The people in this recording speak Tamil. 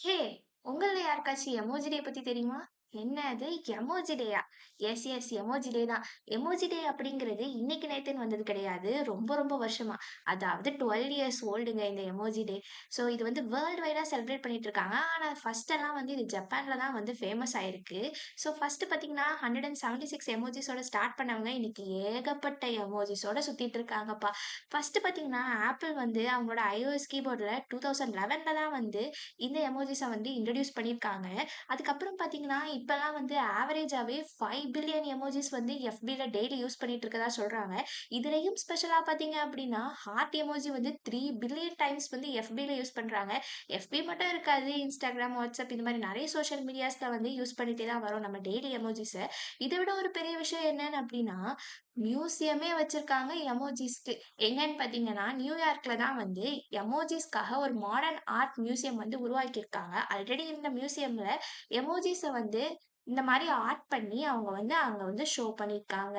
ஹே! உங்கள்ல யாருக்காச்சும் எமோஜி டே பத்தி தெரியுமா? என்னது emoji டேயா? S, S emoji day தான். எமோஜி டே அப்படிங்கிறது இன்னைக்கு நேத்துன்னு வந்தது கிடையாது. ரொம்ப ரொம்ப வருஷமா. அதாவது 12 இயர்ஸ் ஓல்டுங்க இந்த எமோஜி டே. ஸோ இது வந்து வேர்ல்ட் வைடா செலிப்ரேட் பண்ணிட்டு இருக்காங்க. ஆனா ஃபர்ஸ்ட் எல்லாம் வந்து இது ஜப்பான்ல தான் வந்து ஃபேமஸ் ஆயிருக்கு. ஸோ ஃபர்ஸ்ட் பார்த்தீங்கன்னா 176 எமோஜிஸோட ஸ்டார்ட் பண்ணவங்க இன்னைக்கு ஏகப்பட்ட எமோஜிஸோட சுத்திட்டு இருக்காங்கப்பா. ஃபர்ஸ்ட் பார்த்தீங்கன்னா ஆப்பிள் வந்து அவங்களோட iOS கீபோர்ட்ல 2011ல தான் வந்து இந்த எமோஜிஸ வந்து இன்ட்ரோடியூஸ் பண்ணியிருக்காங்க. அதுக்கப்புறம் பார்த்தீங்கன்னா, இப்பலாம் வந்து ஆவரேஜாவே 5 பில்லியன் எமோஜிஸ் வந்து FBல டெய்லி யூஸ் பண்ணிட்டு இருக்கதா சொல்றாங்க. இதுலயும் ஸ்பெஷலா பார்த்தீங்க அப்படின்னா, ஹார்ட் எமோஜி வந்து 3 பில்லியன் டைம்ஸ் வந்து FBல யூஸ் பண்றாங்க. FB மட்டும் இருக்காது. Instagram, WhatsApp இந்த மாரி நெறைய சோஷியல் மீடியாஸ்ல வந்து யூஸ் பண்ணிட்டே தான் வரோம் நம்ம டெய்லி எமோஜிஸ. இத விட ஒரு பெரிய விஷயம் என்னன்னு அப்படின்னா, மியூசியமே வச்சிருக்காங்க எமோஜிஸ்க்கு. எங்கன்னு பார்த்தீங்கன்னா, நியூயார்க்ல தான் வந்து எமோஜிஸ்க்காக ஒரு மாடர்ன் ஆர்ட் மியூசியம் வந்து உருவாக்கியிருக்காங்க. ஆல்ரெடி இந்த மியூசியம்ல எமோஜிஸ வந்து இந்த மாரி ஆர்ட் பண்ணி அவங்க வந்து அங்க வந்து ஷோ பண்ணியிருக்காங்க.